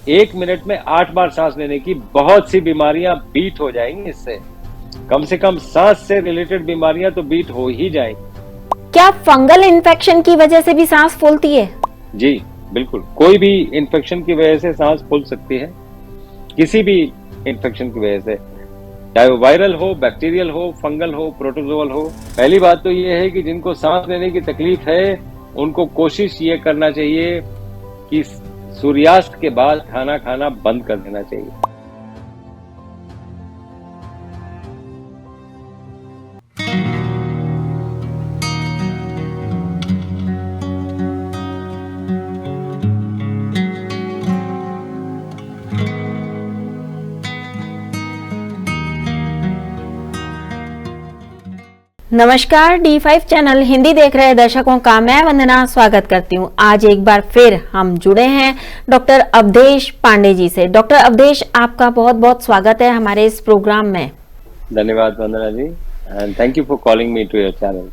1 minute में 8 बार सांस लेने की बहुत सी बीमारियां बीट हो जाएंगी। इससे कम से कम सांस से रिलेटेड बीमारियां तो बीट हो ही जाएंगी। क्या फंगल इन्फेक्शन की वजह से भी सांस फूलती है? जी बिल्कुल, कोई भी इन्फेक्शन की वजह से सांस फूल सकती है। किसी भी इन्फेक्शन की वजह से, चाहे वो वायरल हो, बैक्टीरियल हो, फंगल हो, प्रोटोजोअल हो। पहली बात तो ये है कि जिनको सांस लेने की तकलीफ है उनको कोशिश ये करना चाहिए कि सूर्यास्त के बाद खाना खाना बंद कर देना चाहिए। नमस्कार, D5 चैनल हिंदी देख रहे दर्शकों का मैं वंदना स्वागत करती हूं। आज एक बार फिर हम जुड़े हैं डॉक्टर अवधेश पांडे जी से। डॉक्टर अवधेश, आपका बहुत बहुत स्वागत है हमारे इस प्रोग्राम में। धन्यवाद Vandana ji, and thank you for calling me to your channel.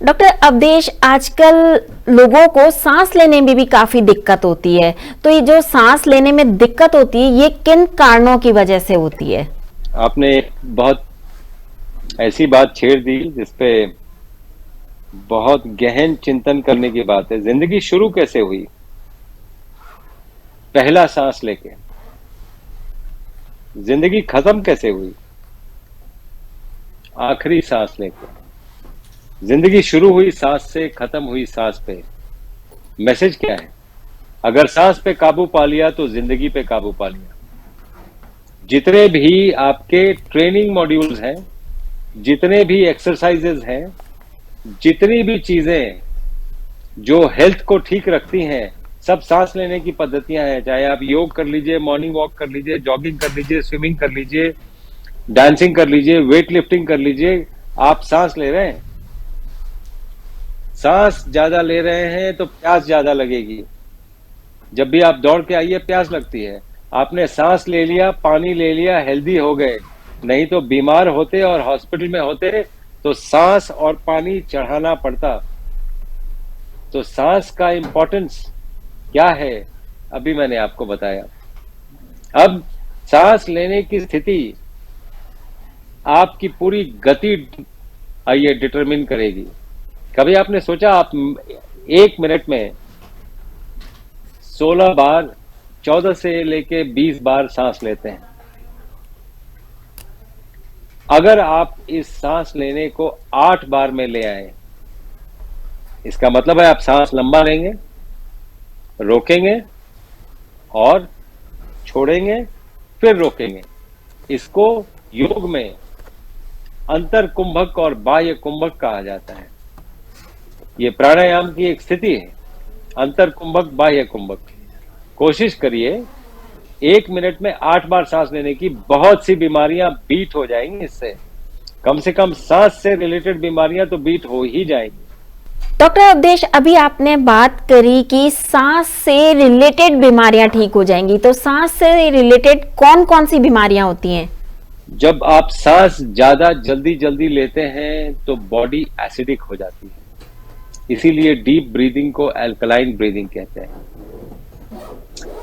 Doctor Avdhesh, आजकल लोगों को सांस लेने में भी काफी दिक्कत होती है, तो ये जो सांस लेने में दिक्कत होती है ये किन कारणों की वजह से होती है? आपने बहुत ऐसी बात छेड़ दी जिसपे बहुत गहन चिंतन करने की बात है। जिंदगी शुरू कैसे हुई? पहला सांस लेके। जिंदगी खत्म कैसे हुई? आखिरी सांस लेके। जिंदगी शुरू हुई सांस से, खत्म हुई सांस पे। मैसेज क्या है? अगर सांस पे काबू पा लिया तो जिंदगी पे काबू पा लिया। जितने भी आपके ट्रेनिंग मॉड्यूल्स हैं, जितने भी एक्सरसाइजेज हैं, जितनी भी चीजें जो हेल्थ को ठीक रखती हैं, सब सांस लेने की पद्धतियां हैं। चाहे आप योग कर लीजिए, मॉर्निंग वॉक कर लीजिए, जॉगिंग कर लीजिए, स्विमिंग कर लीजिए, डांसिंग कर लीजिए, वेट लिफ्टिंग कर लीजिए, आप सांस ले रहे हैं। सांस ज्यादा ले रहे हैं तो प्यास ज्यादा लगेगी। जब भी आप दौड़ के आइए प्यास लगती है। आपने सांस ले लिया, पानी ले लिया, हेल्दी हो गए। नहीं तो बीमार होते और हॉस्पिटल में होते तो सांस और पानी चढ़ाना पड़ता। तो सांस का इंपॉर्टेंस क्या है अभी मैंने आपको बताया। अब सांस लेने की स्थिति आपकी पूरी गति आइए डिटरमिन करेगी। कभी आपने सोचा आप 1 मिनट में 16 बार, 14 से लेके 20 बार सांस लेते हैं। अगर आप इस सांस लेने को 8 बार में ले आए, इसका मतलब है आप सांस लंबा लेंगे, रोकेंगे और छोड़ेंगे, फिर रोकेंगे। इसको योग में अंतर कुंभक और बाह्य कुंभक कहा जाता है। यह प्राणायाम की एक स्थिति है, अंतर कुंभक बाह्य कुंभक। कोशिश करिए 1 मिनट में 8 बार सांस लेने की, बहुत सी बीमारियां बीट हो जाएंगी। इससे कम से कम सांस से रिलेटेड बीमारियां तो बीट हो ही जाएंगी। डॉक्टर अवधेश, अभी आपने बात करी कि सांस से रिलेटेड बीमारियां ठीक हो जाएंगी, तो सांस से रिलेटेड कौन कौन सी बीमारियां होती हैं? जब आप सांस ज्यादा जल्दी जल्दी लेते हैं तो बॉडी एसिडिक हो जाती है। इसीलिए डीप ब्रीदिंग को अल्कलाइन ब्रीदिंग कहते हैं।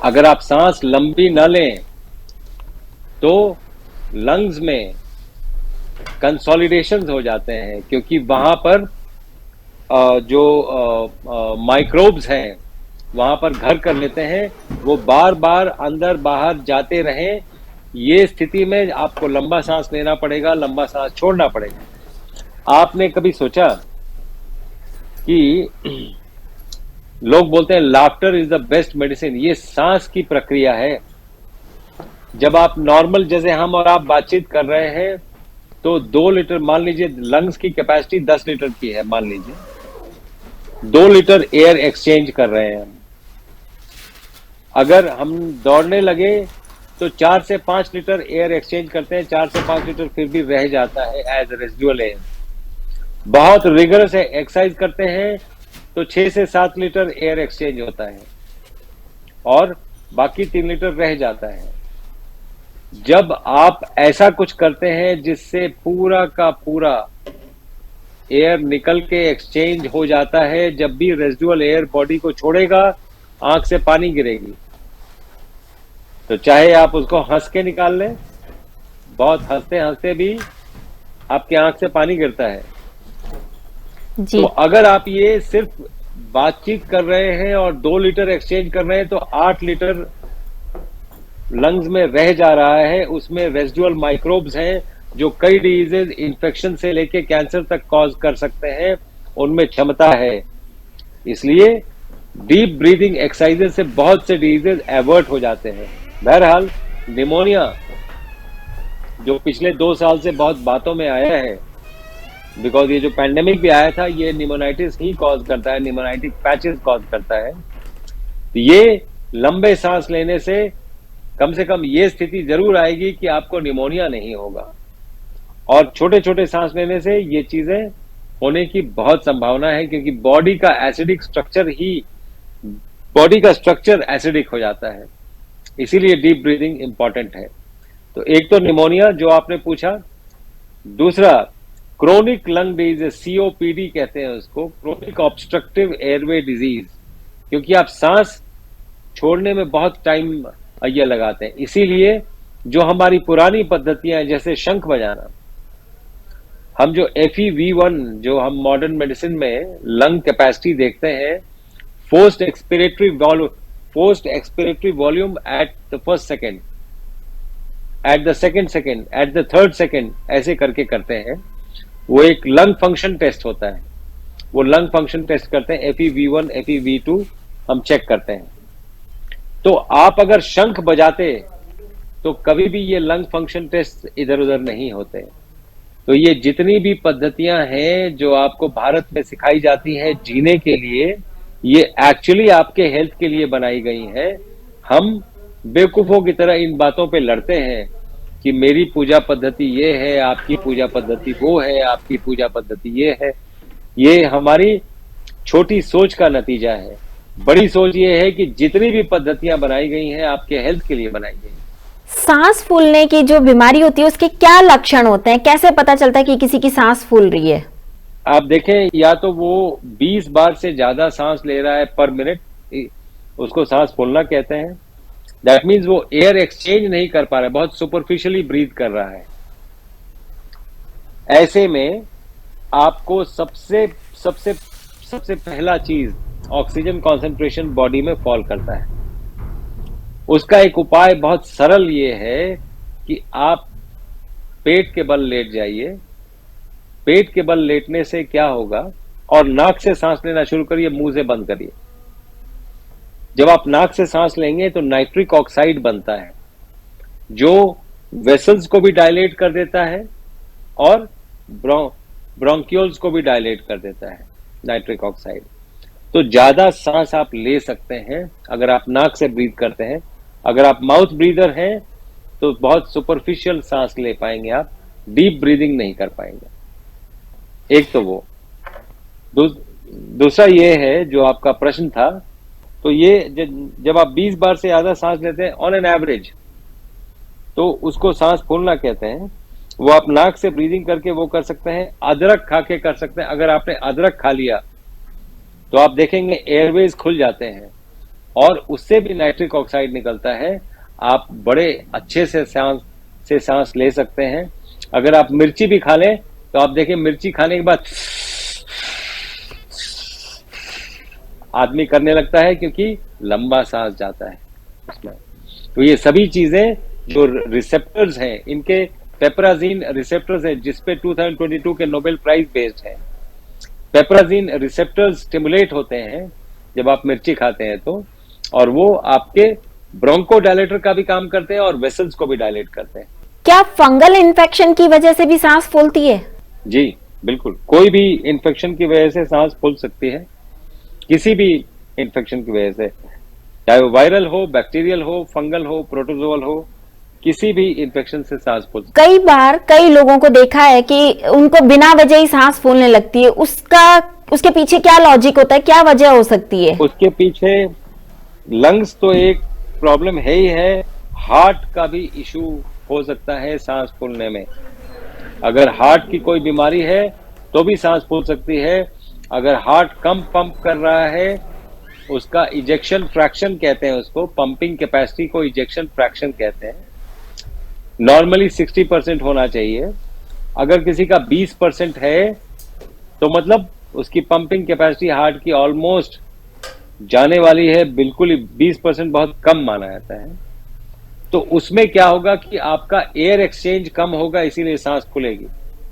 अगर आप सांस लंबी न लें तो लंग्स में कंसोलिडेशंस हो जाते हैं, क्योंकि वहां पर जो माइक्रोब्स हैं वहां पर घर कर लेते हैं। वो बार बार अंदर बाहर जाते रहें। ये स्थिति में आपको लंबा सांस लेना पड़ेगा, लंबा सांस छोड़ना पड़ेगा। आपने कभी सोचा कि लोग बोलते हैं laughter is the best medicine? ये सांस की प्रक्रिया है। जब आप नॉर्मल, जैसे हम और आप बातचीत कर रहे हैं, तो 2 लीटर, मान लीजिए लंग्स की कैपेसिटी 10 लीटर की है, मान लीजिए 2 लीटर एयर एक्सचेंज कर रहे हैं हम। अगर हम दौड़ने लगे तो 4 से 5 लीटर एयर एक्सचेंज करते हैं, 4 से 5 लीटर फिर भी रह जाता है एज रेसिडुअल एयर। बहुत रिगरस एक्सरसाइज करते हैं तो 6 से 7 लीटर एयर एक्सचेंज होता है और बाकी 3 लीटर रह जाता है। जब आप ऐसा कुछ करते हैं जिससे पूरा का पूरा एयर निकल के एक्सचेंज हो जाता है, जब भी रेसिडुअल एयर बॉडी को छोड़ेगा, आंख से पानी गिरेगी। तो चाहे आप उसको हंस के निकाल लें, बहुत हंसते हंसते भी आपकी आंख से पानी गिरता है। जी। तो अगर आप ये सिर्फ बातचीत कर रहे हैं और 2 लीटर एक्सचेंज कर रहे हैं, तो 8 लीटर लंग्स में रह जा रहा है। उसमें रेजिडुअल माइक्रोब्स हैं जो कई डिजीजेज, इन्फेक्शन से लेके कैंसर तक कॉज कर सकते हैं, उनमें क्षमता है। इसलिए डीप ब्रीदिंग एक्सरसाइजेज से बहुत से डिजीजेज एवर्ट हो जाते हैं। बहरहाल निमोनिया जो पिछले 2 साल से बहुत बातों में आया है, बिकॉज ये जो पैंडेमिक भी आया था, ये निमोनाइटिस ही कॉज करता है, निमोनाइटिक पैचेस कॉज करता है। तो ये लंबे सांस लेने से कम ये स्थिति जरूर आएगी कि आपको निमोनिया नहीं होगा, और छोटे छोटे सांस लेने से ये चीजें होने की बहुत संभावना है, क्योंकि बॉडी का स्ट्रक्चर एसिडिक हो जाता है। इसीलिए डीप ब्रीदिंग इंपॉर्टेंट है। तो एक तो निमोनिया जो आपने पूछा, दूसरा क्रोनिक लंग डिजीज, सीओपीडी कहते हैं उसको, क्रोनिक ऑब्स्ट्रक्टिव एयरवे डिजीज, क्योंकि आप सांस छोड़ने में बहुत टाइम ये लगाते हैं। इसीलिए जो हमारी पुरानी पद्धतियां हैं, जैसे शंख बजाना, हम जो FEV1 जो हम मॉडर्न मेडिसिन में लंग कैपेसिटी देखते हैं, forced expiratory volume at the first second, at the second second, at the third second, ऐसे करके करते हैं। वो एक लंग फंक्शन टेस्ट होता है। वो लंग फंक्शन टेस्ट करते हैं, FEV1 FEV2 हम चेक करते हैं। तो आप अगर शंख बजाते तो कभी भी ये लंग फंक्शन टेस्ट इधर उधर नहीं होते। तो ये जितनी भी पद्धतियां हैं जो आपको भारत में सिखाई जाती हैं जीने के लिए, ये एक्चुअली आपके हेल्थ के लिए बनाई गई हैं। हम बेवकूफों की तरह इन बातों पे लड़ते हैं कि मेरी पूजा पद्धति ये है, आपकी पूजा पद्धति वो है, आपकी पूजा पद्धति ये है। ये हमारी छोटी सोच का नतीजा है। बड़ी सोच ये है कि जितनी भी पद्धतियां बनाई गई हैं आपके हेल्थ के लिए बनाई गई। सांस फूलने की जो बीमारी होती है उसके क्या लक्षण होते हैं, कैसे पता चलता है कि किसी की सांस फूल रही है? आप देखें, या तो वो 20 बार से ज्यादा सांस ले रहा है पर मिनट, उसको सांस फूलना कहते हैं। दैट मीन्स वो एयर एक्सचेंज नहीं कर पा रहा है, बहुत सुपरफिशियली ब्रीथ कर रहा है। ऐसे में आपको सबसे सबसे सबसे पहला चीज, ऑक्सीजन कॉन्सेंट्रेशन बॉडी में फॉल करता है। उसका एक उपाय बहुत सरल ये है कि आप पेट के बल लेट जाइए। पेट के बल लेटने से क्या होगा, और नाक से सांस लेना शुरू करिए, मुंह से बंद करिए। जब आप नाक से सांस लेंगे तो नाइट्रिक ऑक्साइड बनता है जो वेसल्स को भी डायलेट कर देता है और ब्रोंकियोल्स को भी डायलेट कर देता है, नाइट्रिक ऑक्साइड। तो ज्यादा सांस आप ले सकते हैं अगर आप नाक से ब्रीथ करते हैं। अगर आप माउथ ब्रीदर हैं तो बहुत सुपरफिशियल सांस ले पाएंगे, आप डीप ब्रीदिंग नहीं कर पाएंगे। एक तो वो। दूसरा ये है जो आपका प्रश्न था, तो ये जब आप 20 बार से ज्यादा सांस लेते हैं ऑन एन एवरेज, तो उसको सांस फूलना कहते हैं। वो आप नाक से ब्रीदिंग करके वो कर सकते हैं, अदरक खा के कर सकते हैं। अगर आपने अदरक खा लिया तो आप देखेंगे एयरवेज खुल जाते हैं और उससे भी नाइट्रिक ऑक्साइड निकलता है। आप बड़े अच्छे से सांस ले सकते हैं। अगर आप मिर्ची भी खा लें तो आप देखें, मिर्ची खाने के बाद आदमी करने लगता है, क्योंकि लंबा सांस जाता है उसमें। तो ये सभी चीजें जो रिसेप्टर्स हैं, इनके पेपराजीन रिसेप्टर्स हैं, जिसपे 2022 के नोबेल प्राइज बेस्ड है। पेपराजीन रिसेप्टर्स स्टिमुलेट होते हैं जब आप मिर्ची खाते हैं तो, और वो आपके ब्रोंको डायलेटर का भी काम करते हैं और वेसल्स को भी डायलेट करते हैं। क्या फंगल इन्फेक्शन की वजह से भी सांस फूलती है? जी बिल्कुल, कोई भी इन्फेक्शन की वजह से सांस फूल सकती है। किसी भी इन्फेक्शन की वजह से, चाहे वो वायरल हो, बैक्टीरियल हो, फंगल हो, प्रोटोजोअल हो, किसी भी इन्फेक्शन से सांस फूल। कई बार कई लोगों को देखा है कि उनको बिना वजह ही सांस फूलने लगती है। उसके पीछे क्या लॉजिक होता है, क्या वजह हो सकती है? उसके पीछे लंग्स तो एक प्रॉब्लम है ही है, हार्ट का भी इशू हो सकता है सांस फूलने में। अगर हार्ट की कोई बीमारी है तो भी सांस फूल सकती है। अगर हार्ट कम पंप कर रहा है उसका इजेक्शन फ्रैक्शन कहते हैं, उसको पंपिंग कैपेसिटी को इजेक्शन फ्रैक्शन कहते हैं। नॉर्मली 60% होना चाहिए। अगर किसी का 20% है तो मतलब उसकी पंपिंग कैपेसिटी हार्ट की ऑलमोस्ट जाने वाली है, बिल्कुल ही 20% बहुत कम माना जाता है। तो उसमें क्या होगा कि आपका एयर एक्सचेंज कम होगा, इसीलिए सांस खुलेगी।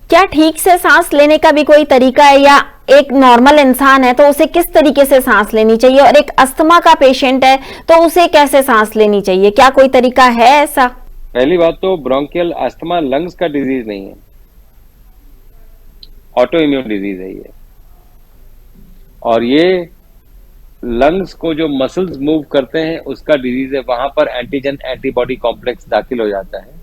क्या ठीक से सांस लेने का भी कोई तरीका है, या एक नॉर्मल इंसान है तो उसे किस तरीके से सांस लेनी चाहिए, और एक अस्थमा का पेशेंट है तो उसे कैसे सांस लेनी चाहिए? क्या कोई तरीका है ऐसा? पहली बात तो ब्रोंकियल अस्थमा लंग्स का डिजीज नहीं है, ऑटो इम्यून डिजीज है ये। और ये लंग्स को जो मसल्स मूव करते हैं उसका डिजीज है, वहां पर एंटीजन एंटीबॉडी कॉम्प्लेक्स दाखिल हो जाता है।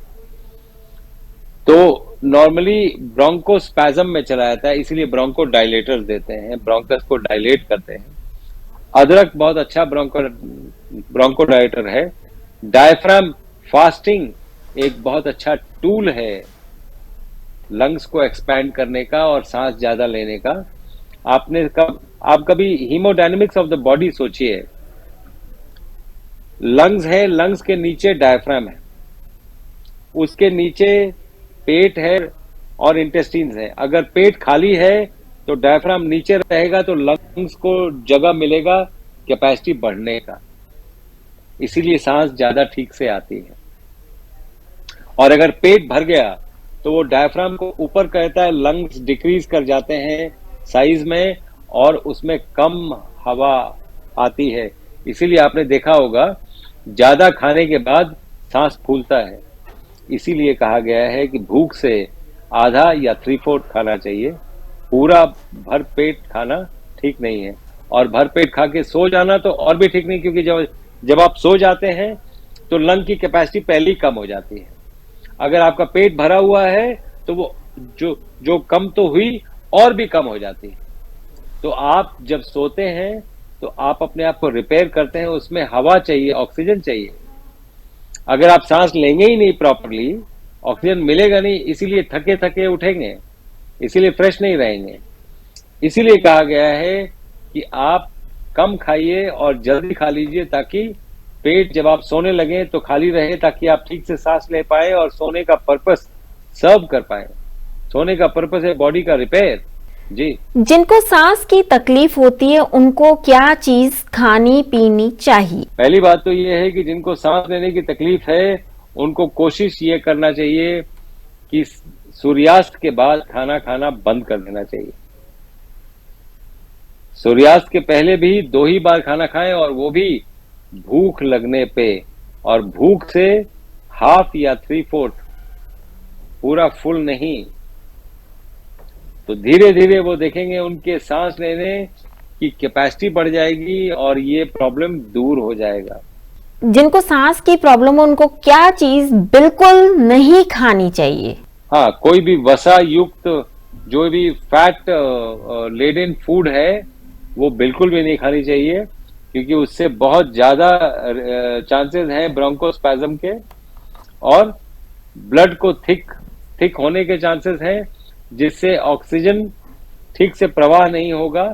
तो नॉर्मली ब्रोंकोस्पैज्म में चला जाता है, इसीलिए ब्रोंको डायलेटर्स देते हैं, ब्रोंकस को डायलेट करते हैं। अदरक बहुत अच्छा ब्रोंको डायलेटर है। डायफ्राम फास्टिंग एक बहुत अच्छा टूल है लंग्स को एक्सपैंड करने का और सांस ज्यादा लेने का। आप कभी हीमोडायनेमिक्स ऑफ द बॉडी सोचिए। लंग्स है, लंग्स के नीचे डायफ्राम है, उसके नीचे पेट है और इंटेस्टाइन्स है। अगर पेट खाली है तो डायफ्राम नीचे रहेगा, तो लंग्स को जगह मिलेगा कैपेसिटी बढ़ने का, इसीलिए सांस ज्यादा ठीक से आती है। और अगर पेट भर गया तो वो डायफ्राम को ऊपर करता है, लंग्स डिक्रीज कर जाते हैं साइज में और उसमें कम हवा आती है। इसीलिए आपने देखा होगा ज्यादा खाने के बाद सांस फूलता है। इसीलिए कहा गया है कि भूख से आधा या 3/4 खाना चाहिए, पूरा भर पेट खाना ठीक नहीं है। और भर पेट खा के सो जाना तो और भी ठीक नहीं, क्योंकि जब आप सो जाते हैं तो लंग की कैपेसिटी पहले ही कम हो जाती है। अगर आपका पेट भरा हुआ है तो वो जो कम तो हुई और भी कम हो जाती है। तो आप जब सोते हैं तो आप अपने आप को रिपेयर करते हैं, उसमें हवा चाहिए, ऑक्सीजन चाहिए। अगर आप सांस लेंगे ही नहीं प्रॉपरली, ऑक्सीजन मिलेगा नहीं, इसीलिए थके थके उठेंगे, इसीलिए फ्रेश नहीं रहेंगे। इसीलिए कहा गया है कि आप कम खाइए और जल्दी खा लीजिए, ताकि पेट जब आप सोने लगे तो खाली रहे, ताकि आप ठीक से सांस ले पाए और सोने का पर्पस सर्व कर पाए। सोने का पर्पस है बॉडी का रिपेयर। जी, जिनको सांस की तकलीफ होती है उनको क्या चीज खानी पीनी चाहिए? पहली बात तो ये है कि जिनको सांस लेने की तकलीफ है उनको कोशिश ये करना चाहिए कि सूर्यास्त के बाद खाना खाना बंद कर देना चाहिए। सूर्यास्त के पहले भी 2 ही बार खाना खाएं, और वो भी भूख लगने पे, और भूख से हाफ या 3/4, पूरा फुल नहीं। तो धीरे धीरे वो देखेंगे उनके सांस लेने की कैपेसिटी बढ़ जाएगी और ये प्रॉब्लम दूर हो जाएगा। जिनको सांस की प्रॉब्लम है उनको क्या चीज बिल्कुल नहीं खानी चाहिए? हाँ, कोई भी वसा युक्त जो भी फैट लेडन फूड है वो बिल्कुल भी नहीं खानी चाहिए, क्योंकि उससे बहुत ज्यादा चांसेस हैं ब्रोंकोस्पैज्म के, और ब्लड को थिक होने के चांसेस हैं, जिससे ऑक्सीजन ठीक से प्रवाह नहीं होगा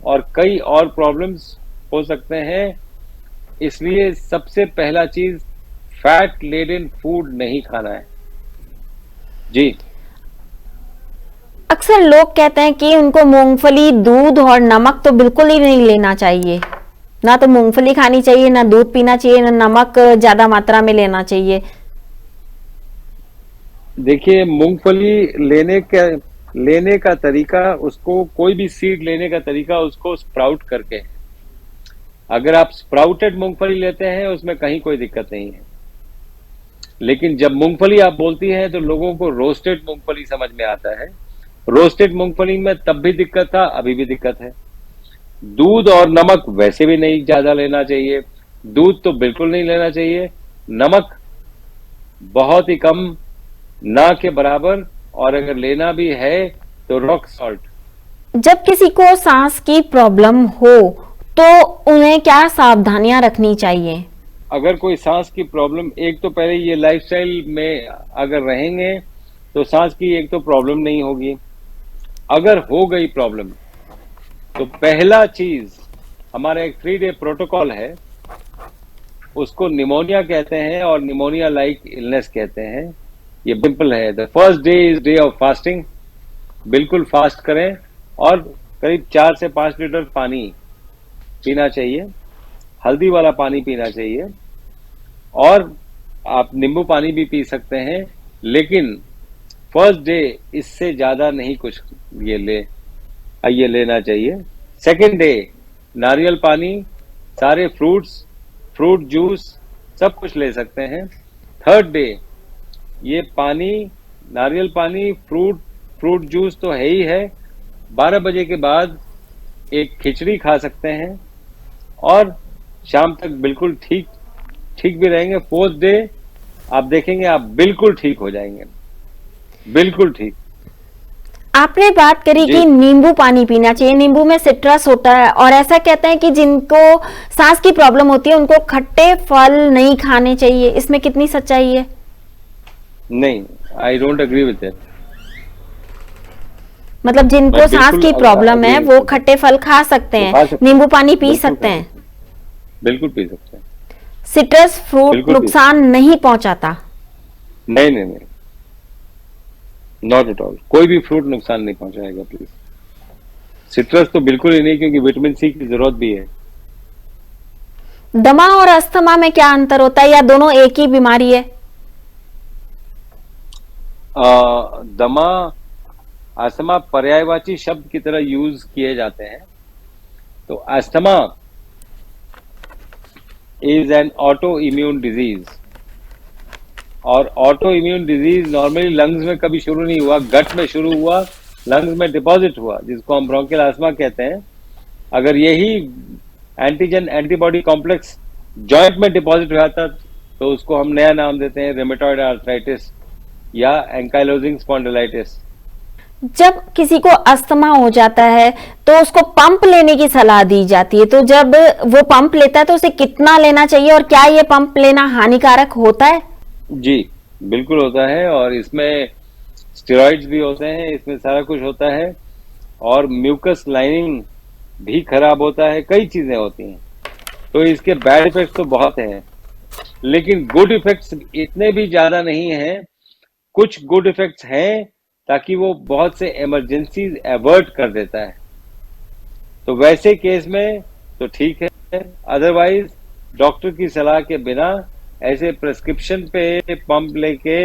और कई और प्रॉब्लम्स हो सकते हैं। इसलिए सबसे पहला चीज फैट लेडन फूड नहीं खाना है। जी, अक्सर लोग कहते हैं कि उनको मूंगफली, दूध और नमक तो बिल्कुल ही नहीं लेना चाहिए। ना तो मूंगफली खानी चाहिए, ना दूध पीना चाहिए, ना नमक ज्यादा मात्रा में लेना चाहिए। देखिए, मूंगफली लेने का तरीका, उसको कोई भी सीड लेने का तरीका उसको स्प्राउट करके है। अगर आप स्प्राउटेड मूंगफली लेते हैं उसमें कहीं कोई दिक्कत नहीं है, लेकिन जब मूंगफली आप बोलती हैं तो लोगों को रोस्टेड मूंगफली समझ में आता है। रोस्टेड मूंगफली में तब भी दिक्कत था, अभी भी दिक्कत है। दूध और नमक वैसे भी नहीं ज्यादा लेना चाहिए, दूध तो बिल्कुल नहीं लेना चाहिए, नमक बहुत ही कम, ना के बराबर, और अगर लेना भी है तो रॉक सॉल्ट। जब किसी को सांस की प्रॉब्लम हो तो उन्हें क्या सावधानियां रखनी चाहिए? अगर कोई सांस की प्रॉब्लम, एक तो पहले ये लाइफस्टाइल में अगर रहेंगे तो सांस की एक तो प्रॉब्लम नहीं होगी। अगर हो गई प्रॉब्लम तो पहला चीज हमारा एक 3 डे प्रोटोकॉल है, उसको निमोनिया कहते हैं और निमोनिया लाइक इलनेस कहते हैं। ये सिंपल है। The first day is day of fasting, बिल्कुल फास्ट करें और करीब 4 से 5 लीटर पानी पीना चाहिए, हल्दी वाला पानी पीना चाहिए, और आप नींबू पानी भी पी सकते हैं, लेकिन फर्स्ट डे इससे ज्यादा नहीं कुछ ये लेना चाहिए। सेकेंड डे नारियल पानी, सारे फ्रूट्स, फ्रूट जूस सब कुछ ले सकते हैं। थर्ड डे ये पानी, नारियल पानी, फ्रूट जूस तो है ही है। 12 बजे के बाद एक खिचड़ी खा सकते हैं और शाम तक बिल्कुल ठीक भी रहेंगे। फोर्थ डे आप देखेंगे आप बिल्कुल ठीक हो जाएंगे, बिल्कुल ठीक। आपने बात करी कि नींबू पानी पीना चाहिए, नींबू में सिट्रस होता है और ऐसा कहते हैं कि जिनको सांस की प्रॉब्लम होती है उनको खट्टे फल नहीं खाने चाहिए, इसमें कितनी सच्चाई है? नहीं, I don't agree with that. मतलब जिनको सांस की प्रॉब्लम है वो खट्टे फल खा सकते हैं, नींबू पानी पी सकते हैं, बिल्कुल पी सकते हैं। सिट्रस फ्रूट नुकसान नहीं पहुंचाता? नहीं, नॉट एट ऑल। कोई भी फ्रूट नुकसान नहीं पहुंचाएगा प्लीज। सिट्रस तो बिल्कुल ही नहीं, क्योंकि विटामिन सी की जरूरत भी है। दमा और अस्थमा में क्या अंतर होता है, या दोनों एक ही बीमारी है? दमा अस्थमा पर्यायवाची शब्द की तरह यूज किए जाते हैं। तो asthma is an auto immune disease, और auto immune disease normally lungs में कभी शुरू नहीं हुआ, गट में शुरू हुआ, लंग्स में डिपॉजिट हुआ, जिसको हम ब्रोंकियल अस्थमा कहते हैं। अगर यही एंटीजन एंटीबॉडी कॉम्प्लेक्स जॉइंट में डिपॉजिट हुआ था तो उसको हम नया नाम देते हैं रेमेटॉइड आर्थराइटिस या एंकाइलोजिंग स्पॉन्डिलाइटिस। जब किसी को अस्थमा हो जाता है तो उसको पंप लेने की सलाह दी जाती है, तो जब वो पंप लेता है तो उसे कितना लेना चाहिए, और क्या ये पंप लेना हानिकारक होता है? जी बिल्कुल होता है, और इसमें स्टेरॉइड्स भी होते हैं, इसमें सारा कुछ होता है, और म्यूकस लाइनिंग भी खराब होता है, कई चीजें होती हैं। तो इसके बैड इफेक्ट्स तो बहुत हैं, लेकिन गुड इफेक्ट्स इतने भी ज्यादा नहीं हैं। कुछ गुड इफेक्ट्स हैं, ताकि वो बहुत से इमरजेंसीज अवॉइड कर देता है। तो वैसे केस में तो ठीक है, अदरवाइज डॉक्टर की सलाह के बिना ऐसे प्रेस्क्रिप्शन पे पंप लेके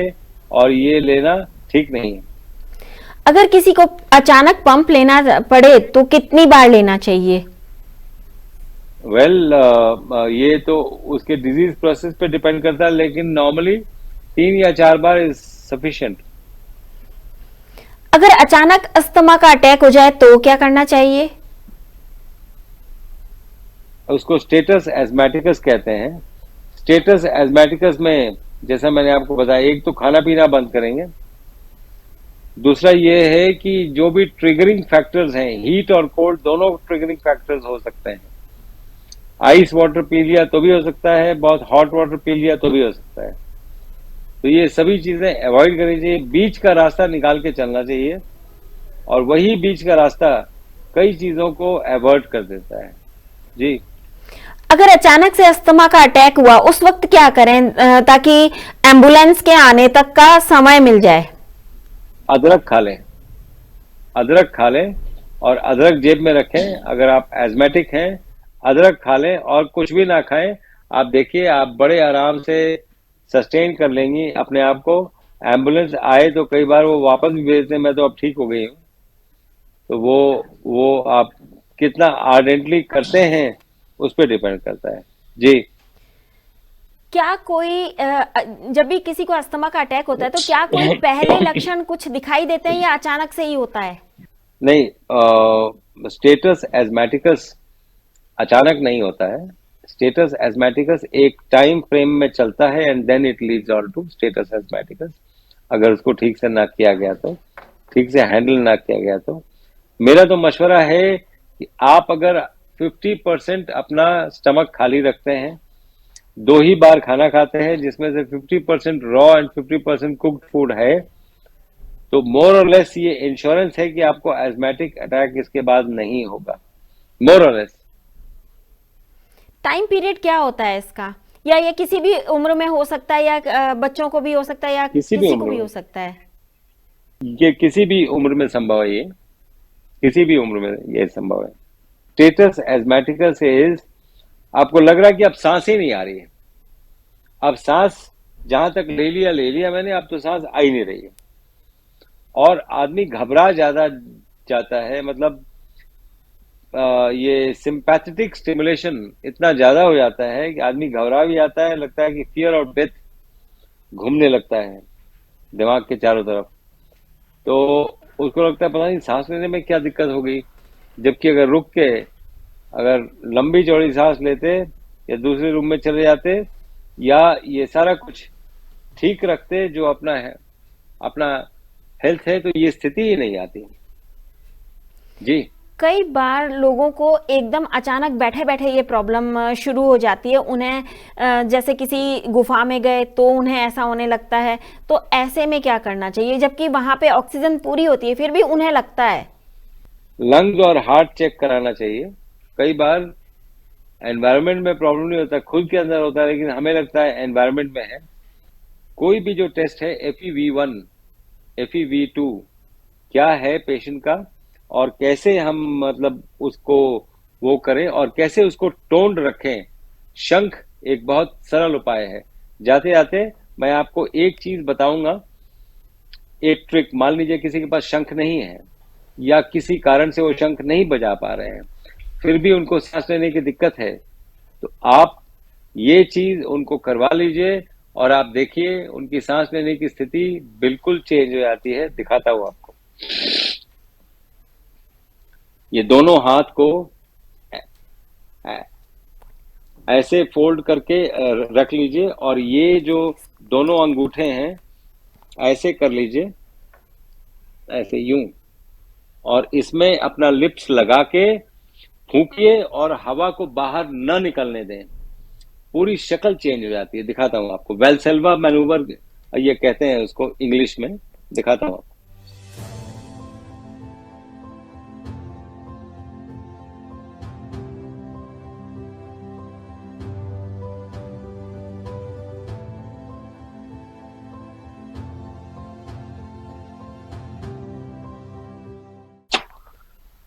और ये लेना ठीक नहीं है। अगर किसी को अचानक पंप लेना पड़े तो कितनी बार लेना चाहिए? वेल, ये तो उसके डिजीज प्रोसेस पे डिपेंड करता है, लेकिन नॉर्मली 3 या 4 बार इज सफिशिएंट। अगर अचानक अस्थमा का अटैक हो जाए तो क्या करना चाहिए? उसको स्टेटस एस्मेटिकस कहते हैं। स्टेटस एस्मेटिकस में जैसा मैंने आपको बताया, एक तो खाना पीना बंद करेंगे, दूसरा ये है कि जो भी ट्रिगरिंग फैक्टर्स हैं, हीट और कोल्ड दोनों ट्रिगरिंग फैक्टर्स हो सकते हैं। आइस वाटर पी लिया तो भी हो सकता है, बहुत हॉट वाटर पी लिया तो भी हो सकता है। तो ये सभी चीजें अवॉइड करनी चाहिए, बीच का रास्ता निकाल के चलना चाहिए, और वही बीच का रास्ता कई चीजों को अवॉइड कर देता है। जी, अगर अचानक से अस्थमा का अटैक हुआ उस वक्त क्या करें ताकि एम्बुलेंस के आने तक का समय मिल जाए? अदरक खा लें, अदरक खा लें, और अदरक जेब में रखें। अगर आप एजमेटिक हैं, अदरक खा लें और कुछ भी ना खाएं। आप देखिए, आप बड़े आराम से सस्टेन कर लेंगी अपने आप को। एम्बुलेंस आए तो कई बार वो वापस भी भेजते हैं, मैं तो अब ठीक हो गई हूँ। तो वो आप कितना आर्डेंटली करते हैं उस पर डिपेंड करता है। जी, क्या कोई जब भी किसी को अस्थमा का अटैक होता है तो क्या कोई पहले लक्षण कुछ दिखाई देते हैं या अचानक से ही होता है? नहीं, स्टेटस एस्मेटिकस अचानक नहीं होता है। स्टेटस एस्मेटिकस एक टाइम फ्रेम में चलता है, and then it leads on to status asthmaticus, अगर उसको ठीक से ना किया गया तो, ठीक से हैंडल ना किया गया तो। मेरा तो मशवरा है कि आप अगर 50% अपना स्टमक खाली रखते हैं, 2 ही बार खाना खाते हैं, जिसमें से 50% रॉ एंड 50% कुक्ड फूड है, तो मोर और लेस ये इंश्योरेंस है कि आपको एस्मेटिक अटैक इसके बाद नहीं होगा, मोर और लेस। टाइम पीरियड क्या होता है इसका, या ये किसी भी उम्र में हो सकता है, या बच्चों को भी हो सकता है, या किसी भी किसी को उम्र भी में, हो सकता है? ये किसी भी उम्र में संभव है, ये किसी भी उम्र में ये संभव है। स्टेटस एस्मेटिकस इज, आपको लग रहा है कि अब सांस ही नहीं आ रही है, अब सांस जहां तक ले लिया मैंने, अब तो सांस आ ही नहीं रही है, और आदमी घबरा ज्यादा जाता है, मतलब ये सिंपैथेटिक स्टिमुलेशन इतना ज्यादा हो जाता है कि आदमी घबरा भी जाता है, लगता है कि फियर ऑफ डेथ घूमने लगता है दिमाग के चारों तरफ। तो उसको लगता है पता नहीं सांस लेने में क्या दिक्कत हो गई, जबकि अगर रुक के, अगर लंबी चौड़ी सांस लेते या दूसरे रूम में चले जाते, या ये सारा कुछ ठीक रखते जो अपना है, अपना हेल्थ है, तो ये स्थिति ही नहीं आती। जी। कई बार लोगों को एकदम अचानक बैठे बैठे ये प्रॉब्लम शुरू हो जाती है, उन्हें जैसे किसी गुफा में गए तो उन्हें ऐसा होने लगता है, तो ऐसे में क्या करना चाहिए जबकि वहां पे ऑक्सीजन पूरी होती है फिर भी उन्हें लगता है? लंग्स और हार्ट चेक कराना चाहिए। कई बार एनवायरनमेंट में प्रॉब्लम नहीं होता, खुद के अंदर होता है, लेकिन हमें लगता है एनवायरनमेंट में है। कोई भी जो टेस्ट है, FEV1, FEV2, क्या है पेशेंट का, और कैसे हम मतलब उसको वो करें और कैसे उसको टोन्ड रखें। शंख एक बहुत सरल उपाय है। जाते जाते मैं आपको एक चीज बताऊंगा, एक ट्रिक। मान लीजिए किसी के पास शंख नहीं है, या किसी कारण से वो शंख नहीं बजा पा रहे हैं, फिर भी उनको सांस लेने की दिक्कत है, तो आप ये चीज उनको करवा लीजिए, और आप देखिए उनकी सांस लेने की स्थिति बिल्कुल चेंज हो जाती है। दिखाता हूं आपको। ये दोनों हाथ को ऐसे फोल्ड करके रख लीजिए, और ये जो दोनों अंगूठे हैं ऐसे कर लीजिए, ऐसे यूं, और इसमें अपना लिप्स लगा के फूंकिए और हवा को बाहर न निकलने दें। पूरी शक्ल चेंज हो जाती है। दिखाता हूं आपको, वेलसेल्वा मैनूवर ये कहते हैं उसको इंग्लिश में। दिखाता हूं आपको।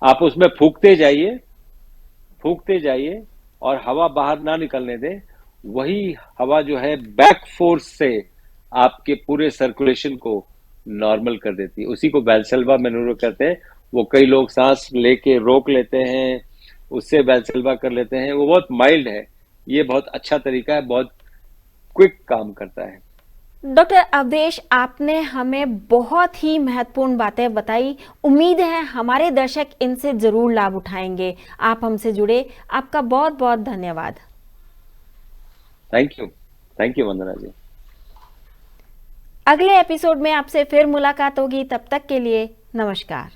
आप उसमें फूकते जाइए और हवा बाहर ना निकलने दें। वही हवा जो है बैक फोर्स से आपके पूरे सर्कुलेशन को नॉर्मल कर देती है। उसी को वैल्सेल्वा मैनूवर कहते हैं। वो कई लोग सांस लेके रोक लेते हैं, उससे वैल्सेल्वा कर लेते हैं, वो बहुत माइल्ड है। ये बहुत अच्छा तरीका है, बहुत क्विक काम करता है। डॉक्टर अवधेश, आपने हमें बहुत ही महत्वपूर्ण बातें बताई। उम्मीद है हमारे दर्शक इनसे जरूर लाभ उठाएंगे। आप हमसे जुड़े, आपका बहुत बहुत धन्यवाद। थैंक यू वंदना जी। अगले एपिसोड में आपसे फिर मुलाकात होगी, तब तक के लिए नमस्कार।